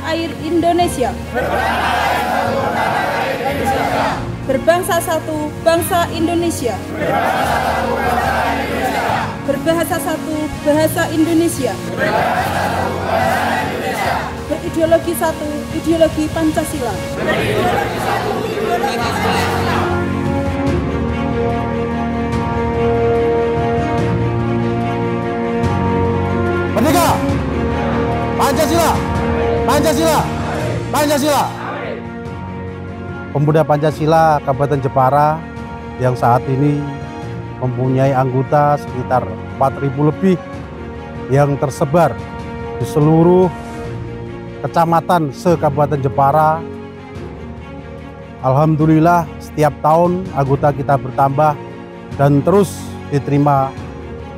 air Indonesia. Berbangsa satu, bangsa Indonesia. Berbahasa satu, bahasa Indonesia. Berideologi satu, ideologi Pancasila. Merdeka! Pancasila! Pancasila! Pancasila! Pemuda Pancasila Kabupaten Jepara yang saat ini mempunyai anggota sekitar 4.000 lebih yang tersebar di seluruh kecamatan se-Kabupaten Jepara. Alhamdulillah setiap tahun anggota kita bertambah dan terus diterima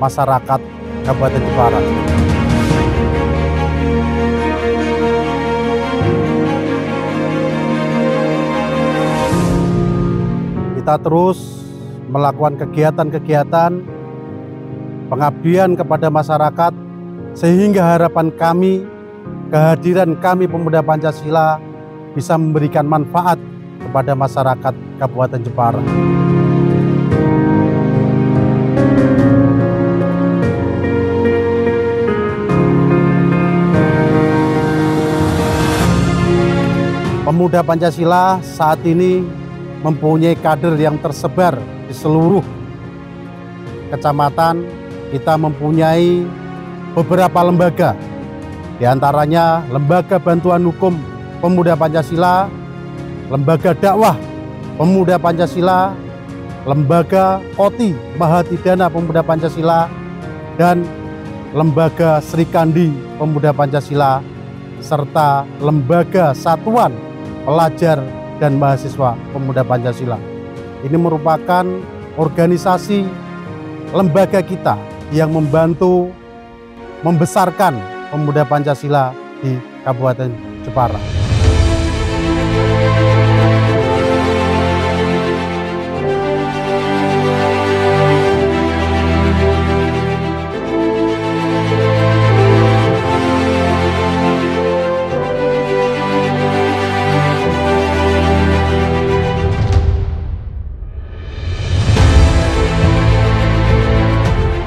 masyarakat Kabupaten Jepara. Kita terus melakukan kegiatan-kegiatan pengabdian kepada masyarakat sehingga harapan kami, kehadiran kami pemuda Pancasila bisa memberikan manfaat kepada masyarakat Kabupaten Jepara. Pemuda Pancasila saat ini mempunyai kader yang tersebar di seluruh kecamatan. Kita mempunyai beberapa lembaga, di antaranya Lembaga Bantuan Hukum Pemuda Pancasila, Lembaga Dakwah Pemuda Pancasila, Lembaga Koti Mahatidana Pemuda Pancasila, dan Lembaga Srikandi Pemuda Pancasila, serta Lembaga Satuan Pelajar dan Mahasiswa Pemuda Pancasila. Ini merupakan organisasi lembaga kita yang membantu membesarkan pemuda Pancasila di Kabupaten Jepara.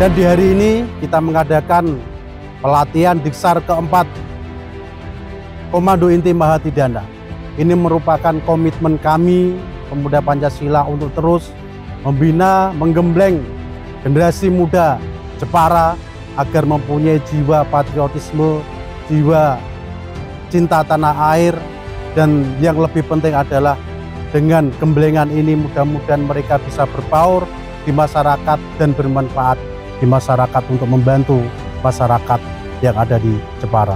Dan di hari ini kita mengadakan pelatihan Diksar keempat Komando Inti Mahatidana. Ini merupakan komitmen kami pemuda Pancasila untuk terus membina, menggembleng generasi muda Jepara agar mempunyai jiwa patriotisme, jiwa cinta tanah air, dan yang lebih penting adalah dengan gemblengan ini mudah-mudahan mereka bisa berbaur di masyarakat dan bermanfaat di masyarakat untuk membantu masyarakat yang ada di Jepara.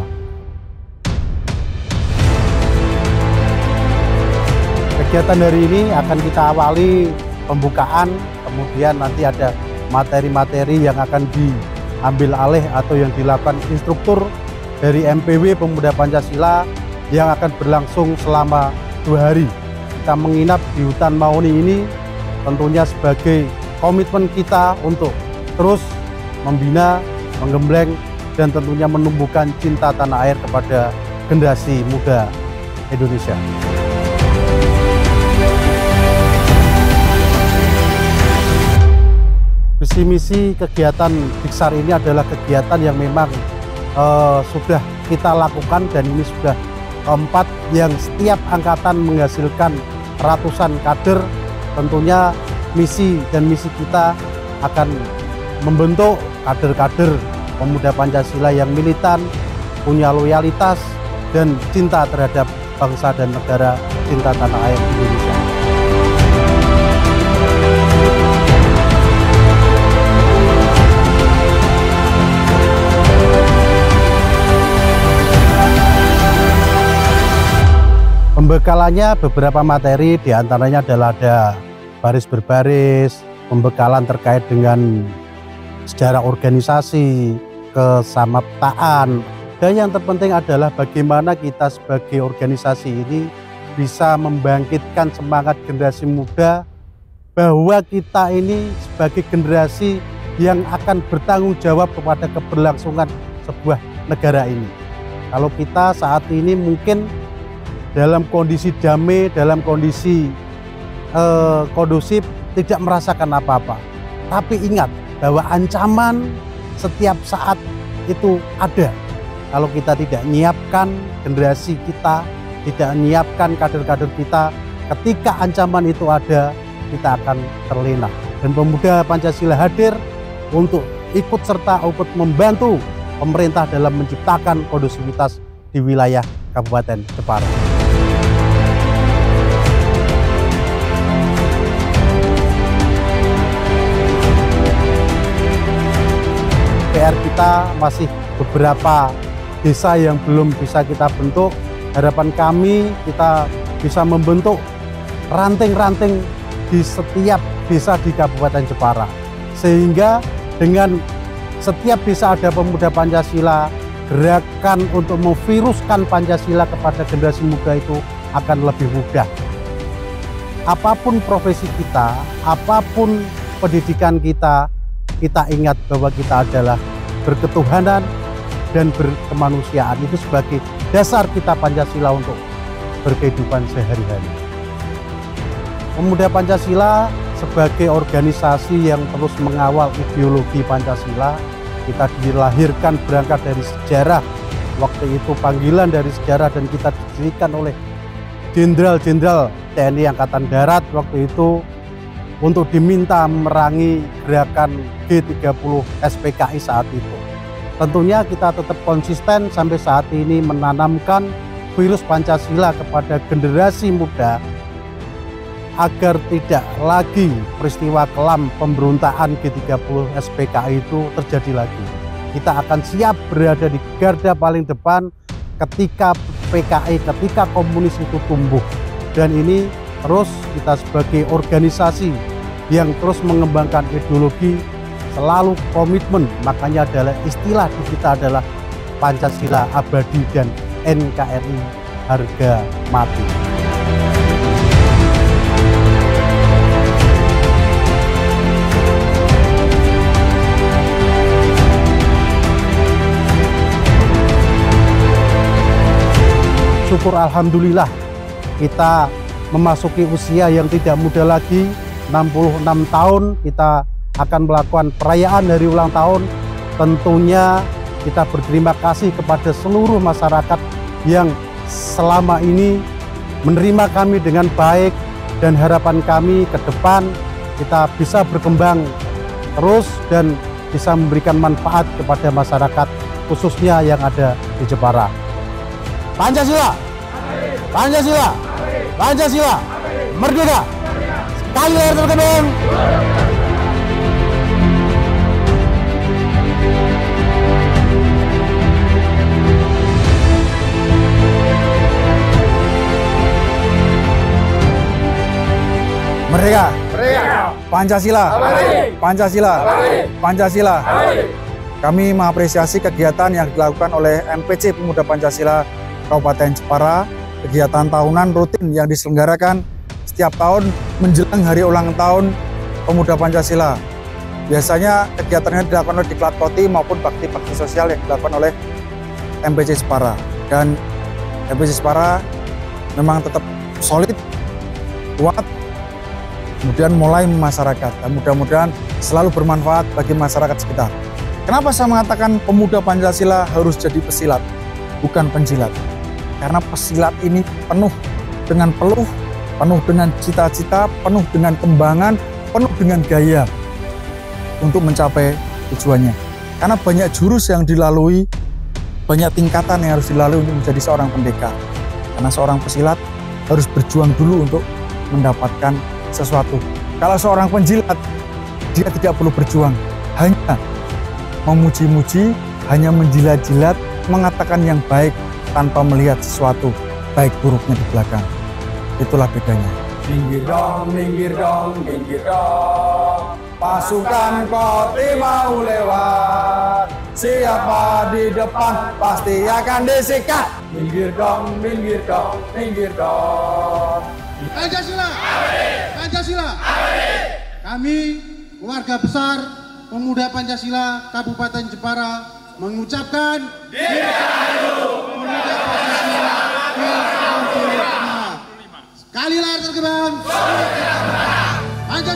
Kegiatan hari ini akan kita awali pembukaan, kemudian nanti ada materi-materi yang akan diambil alih atau yang dilakukan instruktur dari MPW Pemuda Pancasila yang akan berlangsung selama 2 hari. Kita menginap di Hutan Mauni ini tentunya sebagai komitmen kita untuk terus membina, menggembleng, dan tentunya menumbuhkan cinta tanah air kepada generasi muda Indonesia. Visi misi kegiatan Diksar ini adalah kegiatan yang memang sudah kita lakukan, dan ini sudah keempat yang setiap angkatan menghasilkan ratusan kader. Tentunya misi dan misi kita akan membentuk kader-kader pemuda Pancasila yang militan, punya loyalitas dan cinta terhadap bangsa dan negara, cinta tanah air Indonesia. Pembekalannya beberapa materi, diantaranya adalah ada baris berbaris, pembekalan terkait dengan sejarah organisasi, kesamaptaan, dan yang terpenting adalah bagaimana kita sebagai organisasi ini bisa membangkitkan semangat generasi muda bahwa kita ini sebagai generasi yang akan bertanggung jawab kepada keberlangsungan sebuah negara ini. Kalau kita saat ini mungkin dalam kondisi damai, dalam kondisi kondusif, tidak merasakan apa-apa. Tapi ingat bahwa ancaman setiap saat itu ada. Kalau kita tidak menyiapkan generasi kita, tidak menyiapkan kader-kader kita, ketika ancaman itu ada, kita akan terlena. Dan Pemuda Pancasila hadir untuk ikut serta ikut membantu pemerintah dalam menciptakan kondusivitas di wilayah Kabupaten Jepara. PR kita masih beberapa desa yang belum bisa kita bentuk. Harapan kami kita bisa membentuk ranting-ranting di setiap desa di Kabupaten Jepara. Sehingga dengan setiap desa ada pemuda Pancasila, gerakan untuk memviruskan Pancasila kepada generasi muda itu akan lebih mudah. Apapun profesi kita, apapun pendidikan kita, kita ingat bahwa kita adalah berketuhanan dan berkemanusiaan. Itu sebagai dasar kita Pancasila untuk berkehidupan sehari-hari. Pemuda Pancasila sebagai organisasi yang terus mengawal ideologi Pancasila, kita dilahirkan berangkat dari sejarah. Waktu itu panggilan dari sejarah dan kita didirikan oleh jenderal-jenderal TNI Angkatan Darat waktu itu untuk diminta memerangi gerakan G30 SPKI saat itu. Tentunya kita tetap konsisten sampai saat ini menanamkan virus Pancasila kepada generasi muda agar tidak lagi peristiwa kelam pemberontakan G30 SPKI itu terjadi lagi. Kita akan siap berada di garda paling depan ketika PKI, ketika komunis itu tumbuh. Dan ini terus kita sebagai organisasi yang terus mengembangkan ideologi selalu komitmen, makanya adalah istilah di kita adalah Pancasila abadi dan NKRI harga mati. Syukur alhamdulillah kita memasuki usia yang tidak muda lagi, 66 tahun. Kita akan melakukan perayaan hari ulang tahun. Tentunya kita berterima kasih kepada seluruh masyarakat yang selama ini menerima kami dengan baik, dan harapan kami ke depan kita bisa berkembang terus dan bisa memberikan manfaat kepada masyarakat khususnya yang ada di Jepara. Pancasila! Pancasila! Pancasila! Merdeka! Sekali layar terkembang! Merdeka! Merdeka! Pancasila! Pancasila! Pancasila! Kami mengapresiasi kegiatan yang dilakukan oleh MPC Pemuda Pancasila Kabupaten Jepara, kegiatan tahunan rutin yang diselenggarakan setiap tahun menjelang hari ulang tahun Pemuda Pancasila. Biasanya kegiatannya dilakukan oleh Diklat Koti maupun bakti-bakti sosial yang dilakukan oleh MPC Jepara. Dan MPC Jepara memang tetap solid, kuat, kemudian mulai masyarakat, dan mudah-mudahan selalu bermanfaat bagi masyarakat sekitar. Kenapa saya mengatakan pemuda Pancasila harus jadi pesilat, bukan penjilat? Karena pesilat ini penuh dengan peluh, penuh dengan cita-cita, penuh dengan kembangan, penuh dengan gaya untuk mencapai tujuannya. Karena banyak jurus yang dilalui, banyak tingkatan yang harus dilalui untuk menjadi seorang pendekar. Karena seorang pesilat harus berjuang dulu untuk mendapatkan sesuatu. Kalau seorang penjilat, dia tidak perlu berjuang, hanya memuji-muji, hanya menjilat-jilat, mengatakan yang baik tanpa melihat sesuatu baik buruknya di belakang. Itulah bedanya. Minggir dong, minggir dong, minggir dong. Pasukan Koti mau lewat. Siapa di depan pasti akan disikat. Minggir dong, minggir dong, minggir dong. Pancasila! Pancasila! Kami, keluarga besar Pemuda Pancasila Kabupaten Jepara, mengucapkan Dirgahayu!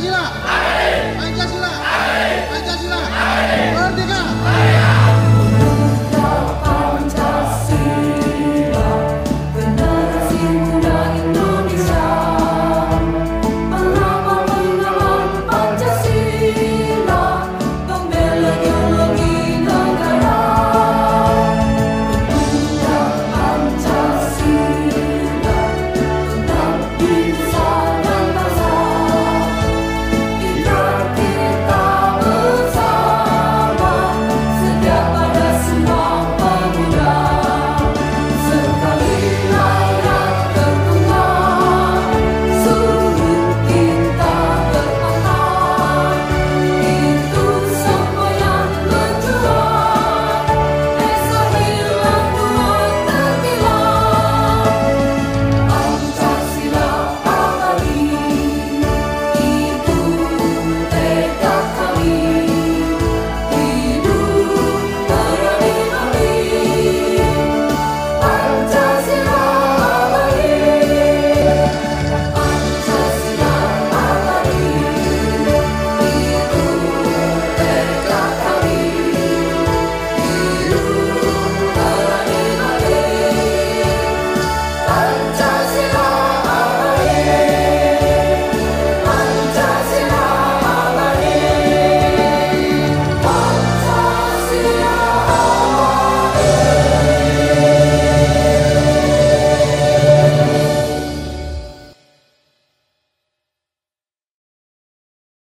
Pancasila.